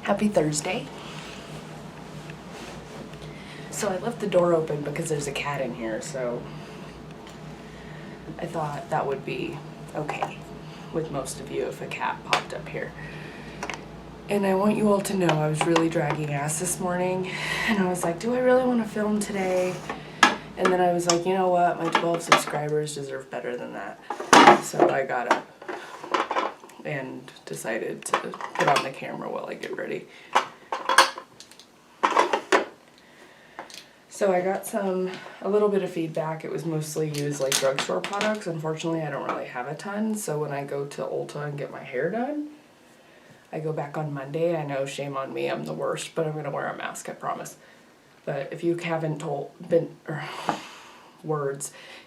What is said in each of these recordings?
Happy Thursday. So I left the door open because there's a cat in here, so I thought that would be okay with most of you if a cat popped up here. And I want you all to know I was really dragging ass this morning, and I was like, do I really want to film today? And then I was like, you know what, my 12 subscribers deserve better than that. So I got up and decided to put on the camera while I get ready. So I got a little bit of feedback. It was mostly used like drugstore products. Unfortunately, I don't really have a ton. So when I go to Ulta and get my hair done, I go back on Monday. I know, shame on me, I'm the worst, but I'm going to wear a mask, I promise. But if you haven't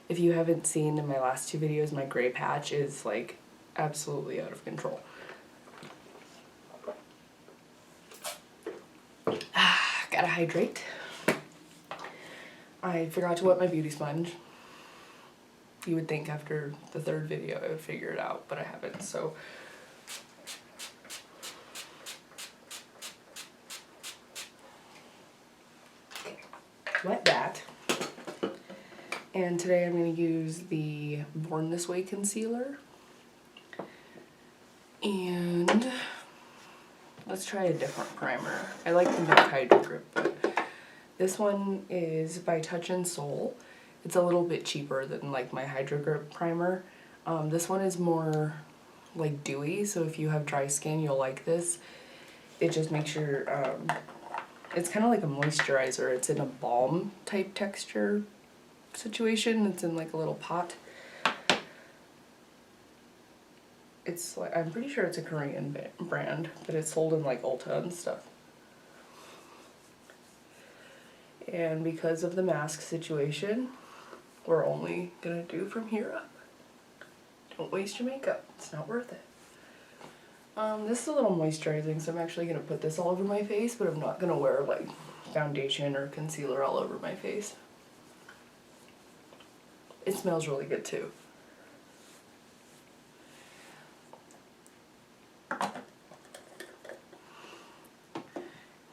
if you haven't seen in my last two videos, my gray patch is like absolutely out of control. Gotta hydrate. I forgot to wet my beauty sponge. You would think after the third video I would figure it out, but I haven't, so. Wet that. And today I'm going to use the Born This Way concealer. And let's try a different primer. I like the MAC Hydro Grip, but this one is by Touch in Sol. It's a little bit cheaper than like my Hydro Grip primer. This one is more like dewy, so if you have dry skin, you'll like this. It just makes your, it's kind of like a moisturizer. It's in a balm type texture situation. It's in like a little pot. It's like, I'm pretty sure it's a Korean brand, but it's sold in like Ulta and stuff. And because of the mask situation, we're only gonna do from here up. Don't waste your makeup, it's not worth it. This is a little moisturizing, so I'm actually gonna put this all over my face, but I'm not gonna wear like foundation or concealer all over my face. It smells really good too.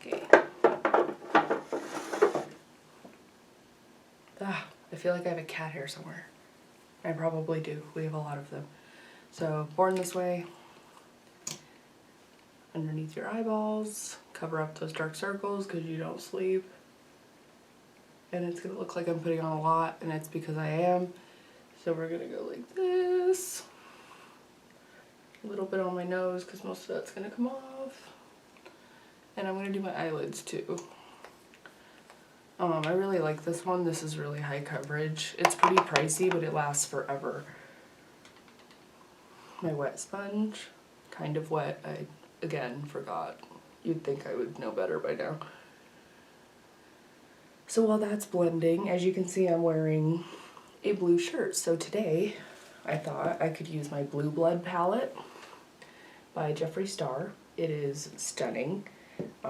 Okay. I feel like I have a cat hair somewhere. I probably do. We have a lot of them. So, Born This Way. Underneath your eyeballs. Cover up those dark circles because you don't sleep. And it's going to look like I'm putting on a lot, and it's because I am. So we're going to go like this. A little bit on my nose because most of that's going to come off. And I'm going to do my eyelids too. I really like this one. This is really high coverage. It's pretty pricey, but it lasts forever. My wet sponge, kind of wet. I, again, forgot. You'd think I would know better by now. So while that's blending, as you can see, I'm wearing a blue shirt. So today, I thought I could use my Blue Blood palette by Jeffree Star. It is stunning.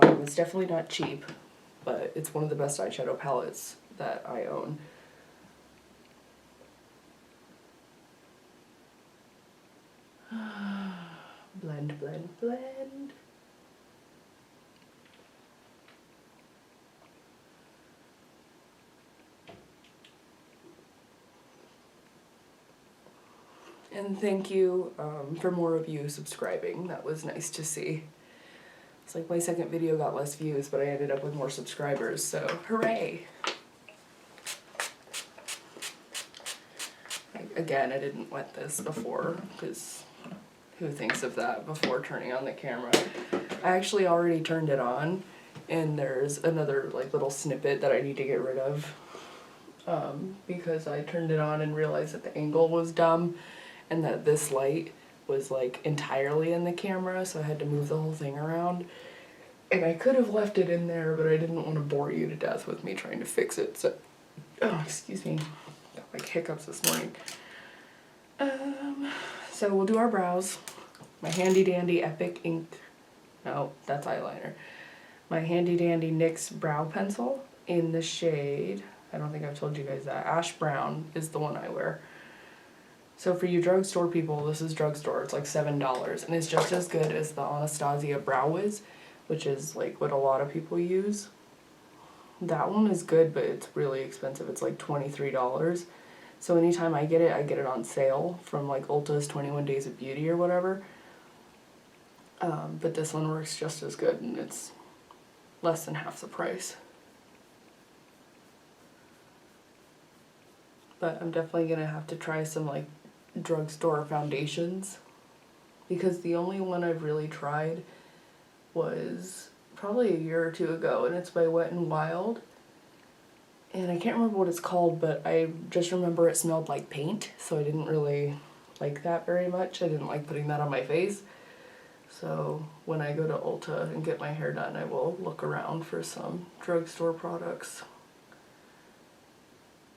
It's definitely not cheap, but it's one of the best eyeshadow palettes that I own. Blend, blend, blend. And thank you for more of you subscribing. That was nice to see. It's like my second video got less views, but I ended up with more subscribers, so hooray! Again, I didn't wet this before, because who thinks of that before turning on the camera? I actually already turned it on, and there's another like little snippet that I need to get rid of, because I turned it on and realized that the angle was dumb, and that this light was like entirely in the camera, so I had to move the whole thing around. And I could have left it in there, but I didn't want to bore you to death with me trying to fix it, so, oh, excuse me, got like hiccups this morning. So we'll do our brows. My handy dandy Epic ink, no, that's eyeliner. My handy dandy NYX brow pencil in the shade, I don't think I've told you guys that, Ash Brown is the one I wear. So for you drugstore people, this is drugstore, it's like $7, and it's just as good as the Anastasia Brow Wiz, which is like what a lot of people use. That one is good, but it's really expensive. It's like $23. So anytime I get it on sale from like Ulta's 21 Days of Beauty or whatever. But this one works just as good, and it's less than half the price. But I'm definitely gonna have to try some like drugstore foundations, because the only one I've really tried was probably a year or two ago, and it's by Wet n Wild. And I can't remember what it's called, but I just remember it smelled like paint, so I didn't really like that very much. I didn't like putting that on my face. So when I go to Ulta and get my hair done, I will look around for some drugstore products.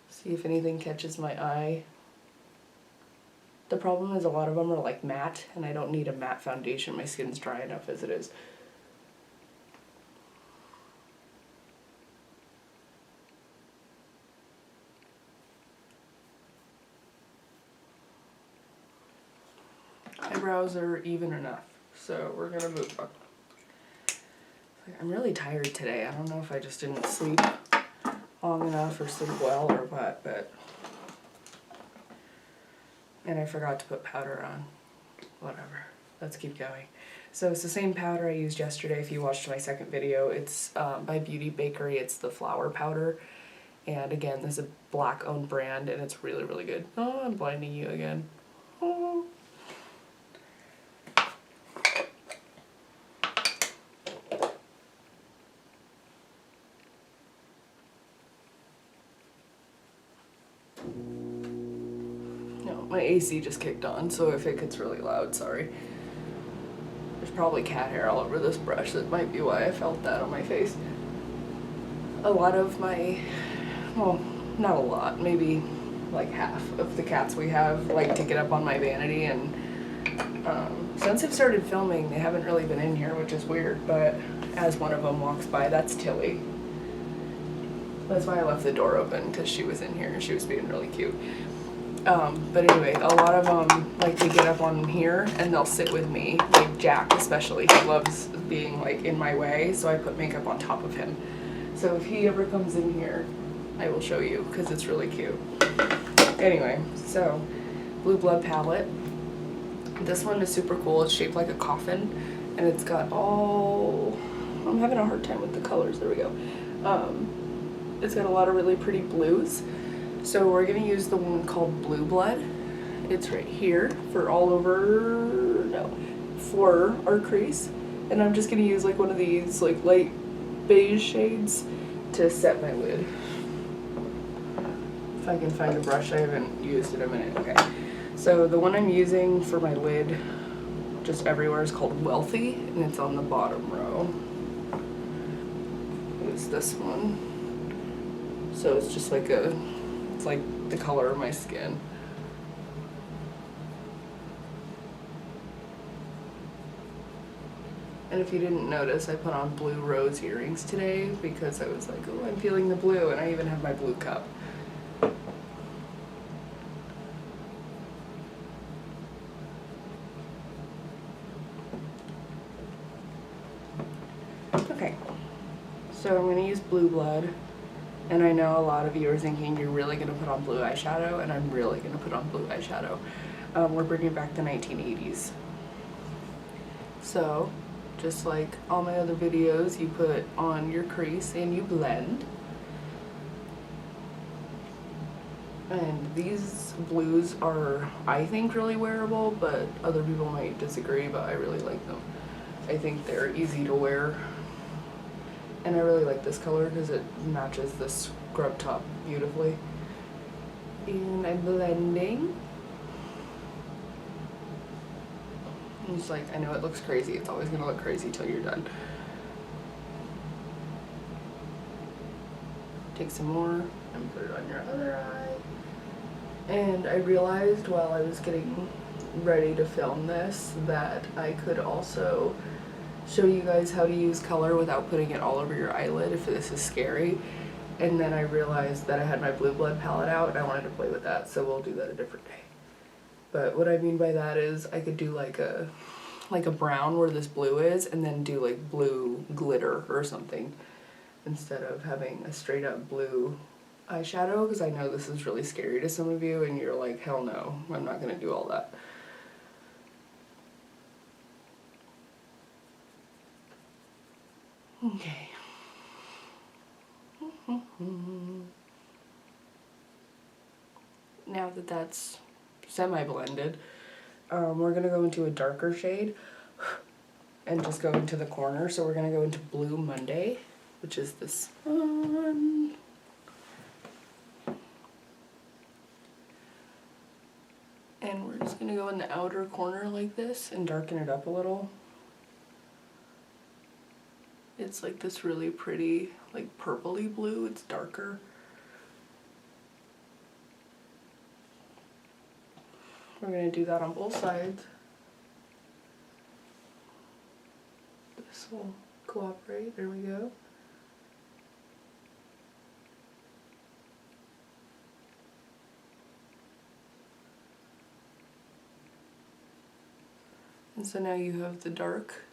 See if anything catches my eye. The problem is a lot of them are like matte, and I don't need a matte foundation. My skin's dry enough as it is. Eyebrows are even enough, so we're gonna move on. I'm really tired today. I don't know if I just didn't sleep long enough or sleep well or what, but... And I forgot to put powder on. Whatever. Let's keep going. So it's the same powder I used yesterday if you watched my second video. It's by Beauty Bakery. It's the flour powder. And again, this is a black-owned brand, and it's really, really good. Oh, I'm blinding you again. Oh. My AC just kicked on, so if it gets really loud, sorry. There's probably cat hair all over this brush. That might be why I felt that on my face. A lot of my, well, not a lot, maybe like half of the cats we have like to get up on my vanity, and since I've started filming, they haven't really been in here, which is weird, but as one of them walks by, that's Tilly. That's why I left the door open, because she was in here and she was being really cute. But anyway, a lot of them like to get up on here and they'll sit with me, like Jack especially. He loves being like in my way, so I put makeup on top of him. So if he ever comes in here, I will show you, because it's really cute. Anyway, so Blue Blood palette. This one is super cool. It's shaped like a coffin, and it's got all... I'm having a hard time with the colors. There we go. It's got a lot of really pretty blues. So we're going to use the one called Blue Blood. It's right here for all over, no, for our crease. And I'm just going to use like one of these like light beige shades to set my lid. If I can find a brush, I haven't used in a minute. Okay, so the one I'm using for my lid just everywhere is called Wealthy, and it's on the bottom row. It's this one. So it's just like a, it's like the color of my skin. And if you didn't notice, I put on blue rose earrings today because I was like, oh, I'm feeling the blue, and I even have my blue cup. Okay, so I'm going to use Blue Blood. And I know a lot of you are thinking you're really going to put on blue eyeshadow, and I'm really going to put on blue eyeshadow. We're bringing back the 1980s. So, just like all my other videos, you put on your crease and you blend. And these blues are, I think, really wearable, but other people might disagree, but I really like them. I think they're easy to wear. And I really like this color because it matches this scrub top beautifully. And I'm blending. It's like, I know it looks crazy. It's always going to look crazy till you're done. Take some more and put it on your other eye. And I realized while I was getting ready to film this that I could also show you guys how to use color without putting it all over your eyelid if this is scary. And then I realized that I had my Blue Blood palette out and I wanted to play with that, so we'll do that a different day. But what I mean by that is I could do like a like a brown where this blue is, and then do like blue glitter or something instead of having a straight up blue eyeshadow, because I know this is really scary to some of you and you're like, hell no, I'm not gonna do all that. Okay. Now that that's semi-blended, we're gonna go into a darker shade and just go into the corner. So we're gonna go into Blue Monday, which is this one. And we're just gonna go in the outer corner like this and darken it up a little. It's like this really pretty, like purpley blue, it's darker. We're gonna do that on both sides. This will cooperate, there we go. And so now you have the dark.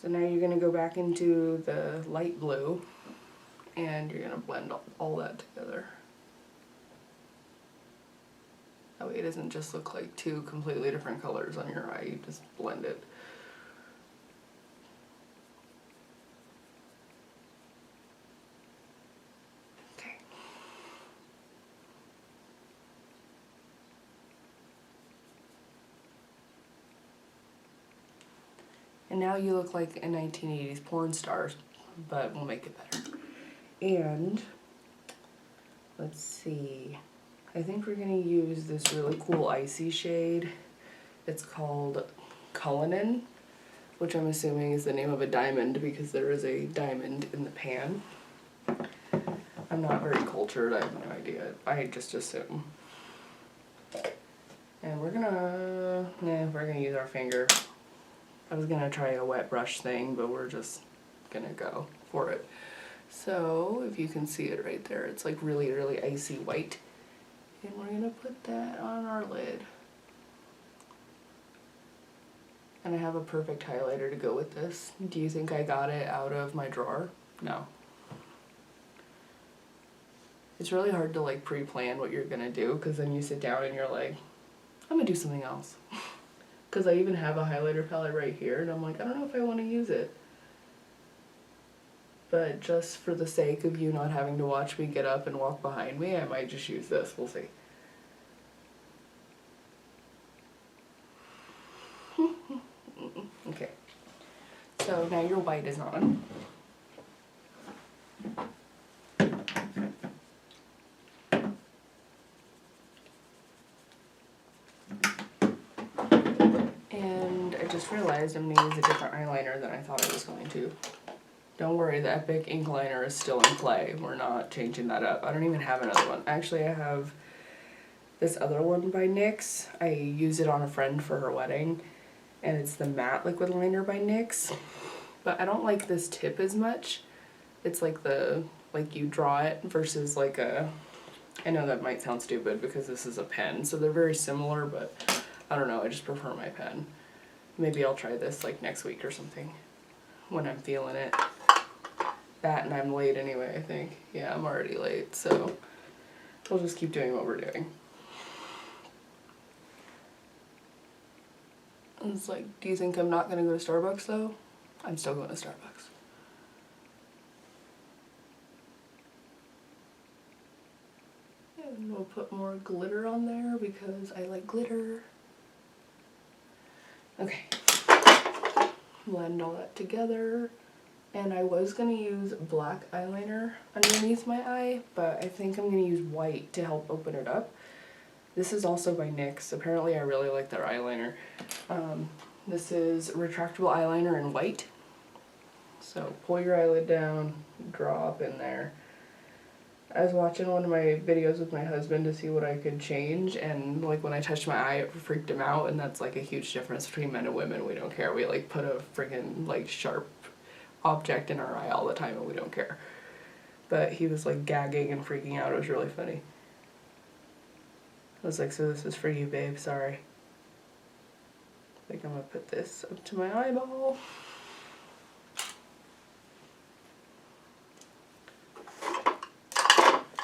So now you're gonna go back into the light blue and you're gonna blend all that together. That way it doesn't just look like two completely different colors on your eye, you just blend it. Okay. And now you look like a 1980s porn star, but we'll make it better. And let's see, I think we're gonna use this really cool icy shade. It's called Cullinan, which I'm assuming is the name of a diamond because there is a diamond in the pan. I'm not very cultured, I have no idea. I just assume. And we're gonna use our finger. I was gonna try a wet brush thing, but we're just gonna go for it. So if you can see it right there, it's like really, really icy white. And we're gonna put that on our lid. And I have a perfect highlighter to go with this. Do you think I got it out of my drawer? No. It's really hard to like pre-plan what you're gonna do, because then you sit down and you're like, I'm gonna do something else. Because I even have a highlighter palette right here and I'm like, I don't know if I want to use it. But just for the sake of you not having to watch me get up and walk behind me, I might just use this, we'll see. Okay, so now your white is on. And I just realized I'm going to use a different eyeliner than I thought I was going to. Don't worry, the Epic ink liner is still in play. We're not changing that up. I don't even have another one. Actually, I have this other one by NYX. I used it on a friend for her wedding, and it's the matte liquid liner by NYX. But I don't like this tip as much. It's like you draw it versus like a, I know that might sound stupid because this is a pen, so they're very similar, but I don't know, I just prefer my pen. Maybe I'll try this like next week or something when I'm feeling it. That and I'm late anyway, I think. Yeah, I'm already late, so we'll just keep doing what we're doing. And it's like, do you think I'm not gonna go to Starbucks though? I'm still going to Starbucks. And we'll put more glitter on there because I like glitter. Okay. Blend all that together. And I was going to use black eyeliner underneath my eye, but I think I'm going to use white to help open it up. This is also by NYX. Apparently I really like their eyeliner. This is retractable eyeliner in white. So pull your eyelid down, draw up in there. I was watching one of my videos with my husband to see what I could change, and like when I touched my eye it freaked him out, and that's like a huge difference between men and women. We don't care. We like put a freaking like sharp object in our eye all the time and we don't care. But he was like gagging and freaking out. It was really funny. I was like, so this is for you, babe, sorry. Like I'm gonna put this up to my eyeball.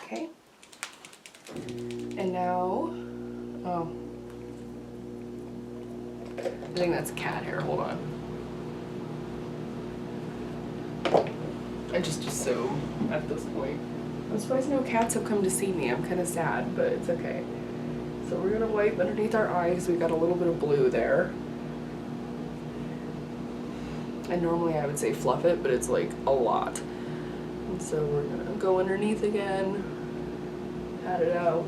Okay. And now, oh, I think that's cat hair, hold on. I just assume at this point. I'm surprised no cats have come to see me. I'm kind of sad, but it's okay. So we're gonna wipe underneath our eyes. We got a little bit of blue there. And normally I would say fluff it, but it's like a lot. And so we're gonna go underneath again, pat it out.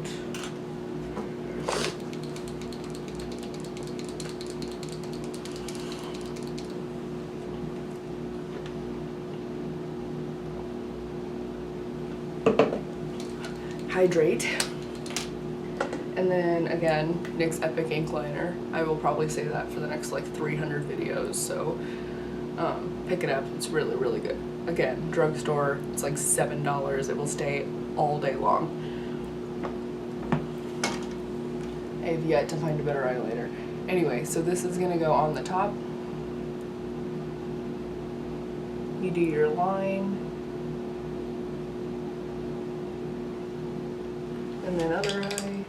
Hydrate. And then again, NYX Epic Ink Liner. I will probably say that for the next like 300 videos, so pick it up. It's really, really good. Again, drugstore, it's like $7. It will stay all day long. I have yet to find a better eyeliner. Anyway, so this is gonna go on the top. You do your line. And then other eye.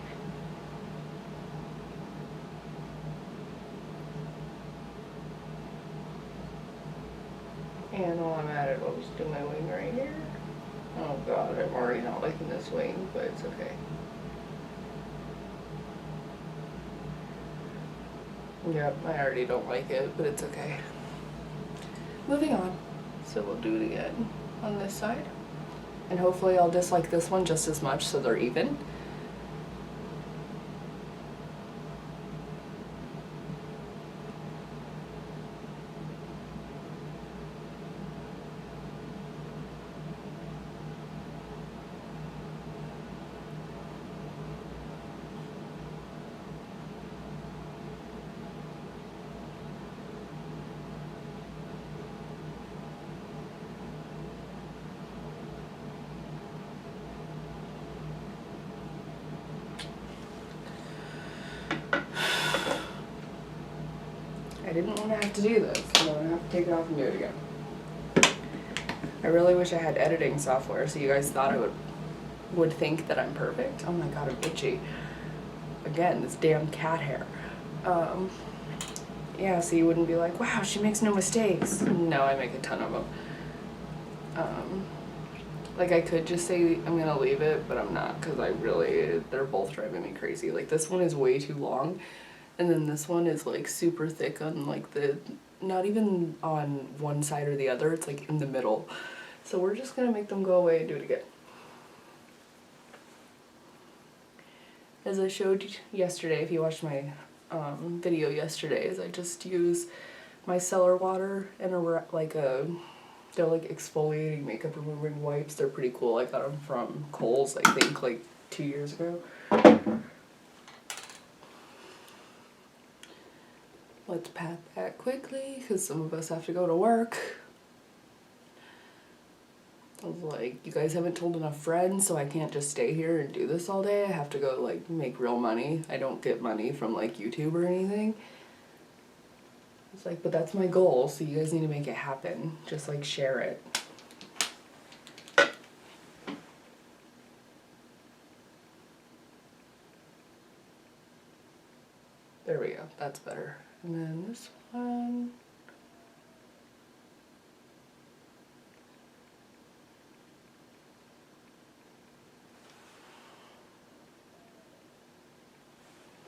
And while I'm at it, I'll just do my wing right here. Oh god, I'm already not liking this wing, but it's okay. Yep, I already don't like it, but it's okay. Moving on. So we'll do it again on this side. And hopefully I'll dislike this one just as much so they're even. I didn't want to have to do this, so I'm going to have to take it off and do it again. I really wish I had editing software so you guys thought I would think that I'm perfect. Oh my god, I'm itchy. Again, this damn cat hair. Yeah, so you wouldn't be like, wow, she makes no mistakes. No, I make a ton of them. Like I could just say I'm gonna leave it, but I'm not, because they're both driving me crazy. Like this one is way too long, and then this one is like super thick on like not even on one side or the other, it's like in the middle. So we're just gonna make them go away and do it again. As I showed you yesterday, if you watched my video yesterday, is I just use micellar water and they're like exfoliating makeup removing wipes. They're pretty cool. I got them from Kohl's, I think, like 2 years ago. Let's pat that quickly, because some of us have to go to work. I was like, you guys haven't told enough friends, so I can't just stay here and do this all day. I have to go, like, make real money. I don't get money from, like, YouTube or anything. It's like, but that's my goal, so you guys need to make it happen. Just, like, share it. There we go. That's better. And then this one.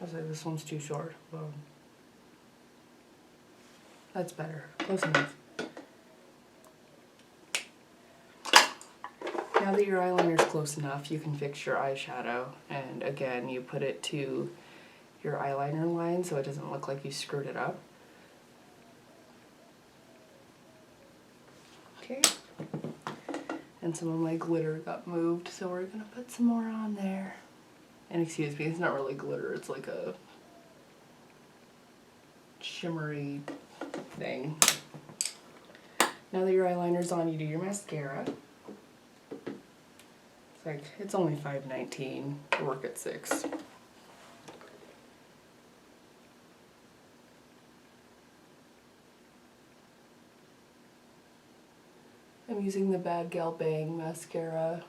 I was like, this one's too short. Well, that's better. Close enough. Now that your eyeliner's close enough, you can fix your eyeshadow. And again, you put it to your eyeliner line so it doesn't look like you screwed it up. Okay. And some of my glitter got moved, so we're gonna put some more on there. And excuse me, it's not really glitter, it's like a shimmery thing. Now that your eyeliner's on, you do your mascara. It's like, it's only $5.19, work at $6. I'm using the Bad Gal Bang mascara.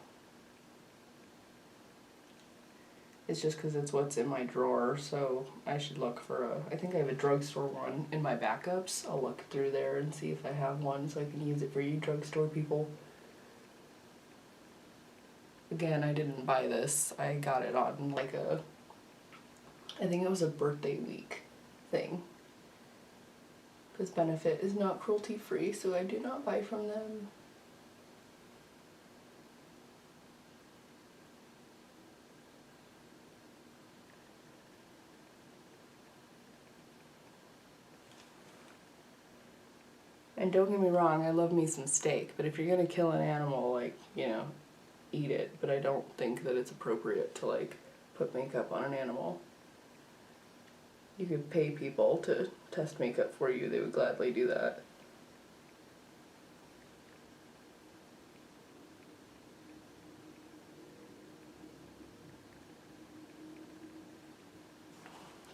It's just because it's what's in my drawer, so I should look for I think I have a drugstore one in my backups. I'll look through there and see if I have one so I can use it for you drugstore people. Again, I didn't buy this. I got it on like I think it was a birthday week thing. This Benefit is not cruelty free, so I do not buy from them. And don't get me wrong, I love me some steak, but if you're gonna kill an animal, like, you know, eat it. But I don't think that it's appropriate to, like, put makeup on an animal. You could pay people to test makeup for you, they would gladly do that.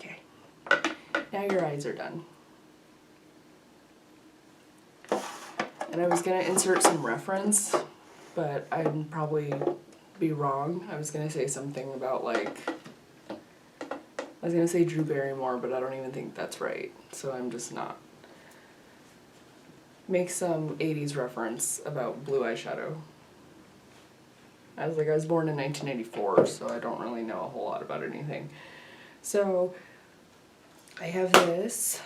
Okay, now your eyes are done. And I was gonna insert some reference, but I'd probably be wrong. I was gonna say something about, like, I was gonna say Drew Barrymore, but I don't even think that's right, so I'm just not. Make some 80s reference about blue eyeshadow. I was born in 1984, so I don't really know a whole lot about anything. So, I have this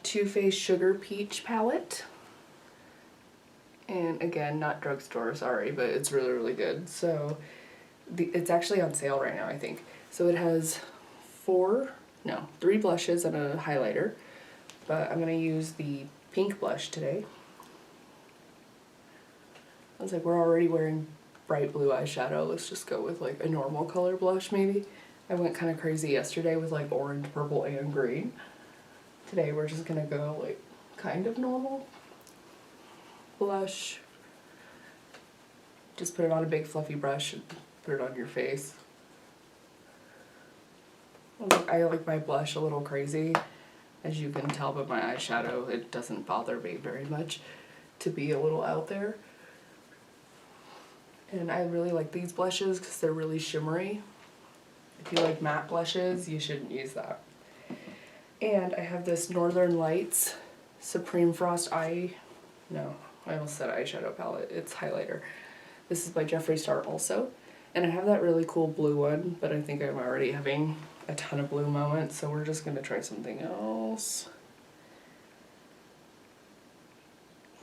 Too Faced Sugar Peach palette. And again, not drugstore, sorry, but it's really, really good. So, it's actually on sale right now, I think. So it has 3 blushes and a highlighter. But I'm going to use the pink blush today. I was like, we're already wearing bright blue eyeshadow. Let's just go with, like, a normal color blush, maybe. I went kind of crazy yesterday with, like, orange, purple, and green. Today we're just going to go, like, kind of normal blush. Just put it on a big fluffy brush and put it on your face. I like my blush a little crazy. As you can tell by my eyeshadow, it doesn't bother me very much to be a little out there. And I really like these blushes because they're really shimmery. If you like matte blushes, you shouldn't use that. And I have this Northern Lights Supreme Frost I almost said eyeshadow palette. It's highlighter. This is by Jeffree Star also. And I have that really cool blue one, but I think I'm already having a ton of blue moments, so we're just going to try something else.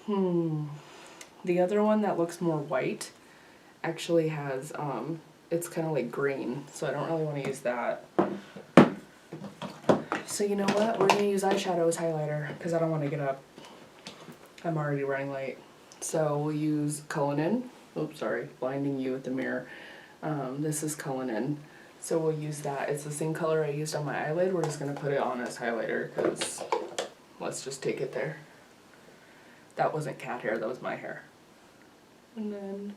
The other one that looks more white actually has, it's kind of like green, so I don't really want to use that. So you know what? We're going to use eyeshadow as highlighter, because I don't want to get up. I'm already running late. So we'll use Cullinan. Oops, sorry, blinding you with the mirror. This is Cullinan. So we'll use that. It's the same color I used on my eyelid. We're just going to put it on as highlighter because let's just take it there. That wasn't cat hair, that was my hair. And then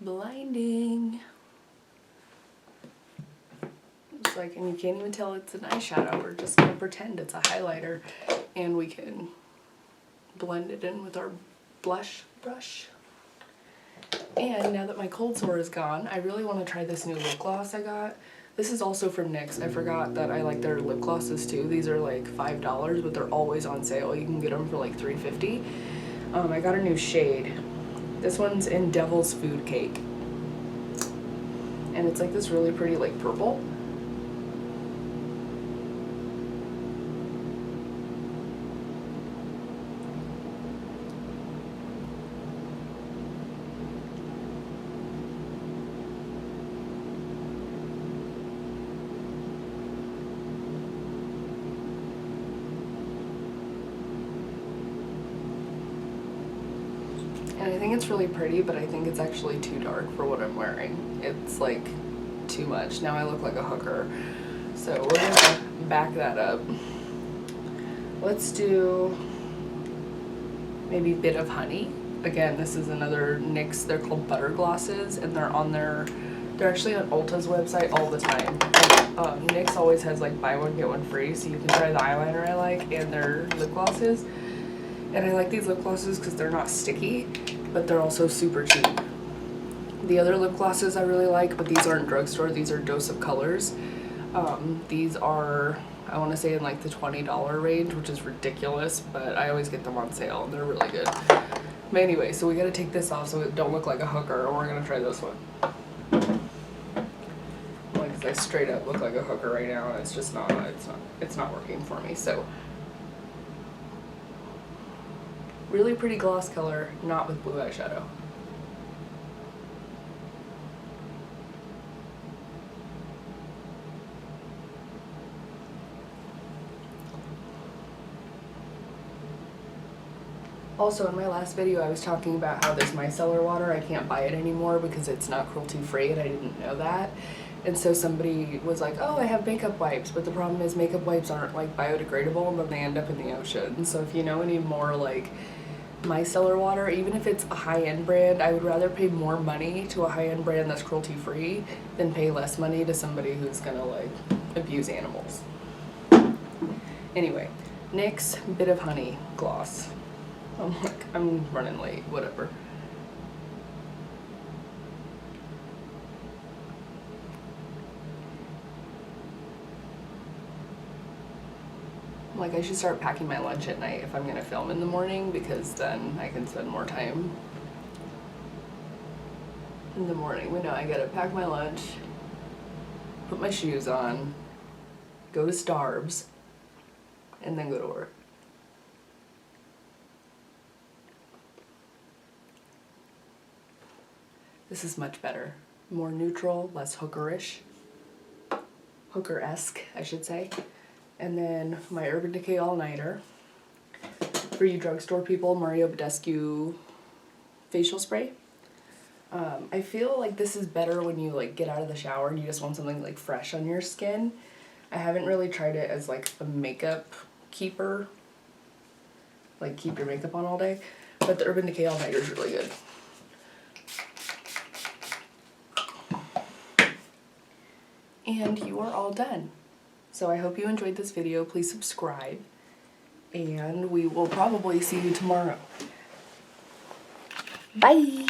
blinding. It's like, and you can't even tell it's an eyeshadow. We're just gonna pretend it's a highlighter, and we can blend it in with our blush brush. And now that my cold sore is gone, I really want to try this new lip gloss I got. This is also from NYX. I forgot that I like their lip glosses too. These are like $5, but they're always on sale. You can get them for like $3.50. I got a new shade. This one's in Devil's Food Cake. And it's like this really pretty like purple. And I think it's really pretty, but I think it's actually too dark for what I'm wearing. It's like too much. Now I look like a hooker. So we're gonna back that up. Let's do maybe Bit of Honey. again, this is another NYX, they're called Butter Glosses, and they're actually on Ulta's website all the time. NYX always has like buy one, get one free, so you can try the eyeliner I like and their lip glosses. And I like these lip glosses because they're not sticky, but they're also super cheap. The other lip glosses I really like, but these aren't drugstore, these are Dose of Colors. These are, I want to say, in like the $20 range, which is ridiculous, but I always get them on sale and they're really good. But anyway, so we gotta take this off so it don't look like a hooker, or we're gonna try this one. Like, I straight up look like a hooker right now, and it's just not, it's not working for me, so. Really pretty gloss color, not with blue eyeshadow. Also, in my last video, I was talking about how this micellar water, I can't buy it anymore because it's not cruelty-free, and I didn't know that. And so somebody was like, oh, I have makeup wipes, but the problem is makeup wipes aren't like biodegradable, and then they end up in the ocean. So if you know any more like micellar water, even if it's a high-end brand, I would rather pay more money to a high-end brand that's cruelty-free than pay less money to somebody who's gonna like abuse animals. Anyway, NYX Bit of Honey gloss. I'm running late, whatever. Like, I should start packing my lunch at night if I'm gonna film in the morning, because then I can spend more time in the morning. We know I gotta pack my lunch, put my shoes on, go to Starbucks, and then go to work. This is much better. More neutral, less hookerish. Hooker-esque, I should say. And then my Urban Decay All-Nighter. For you drugstore people, Mario Badescu facial spray. I feel like this is better when you like get out of the shower and you just want something like fresh on your skin. I haven't really tried it as like a makeup keeper. Like keep your makeup on all day. But the Urban Decay All-Nighter is really good. And you are all done. So I hope you enjoyed this video. Please subscribe, and we will probably see you tomorrow. Bye!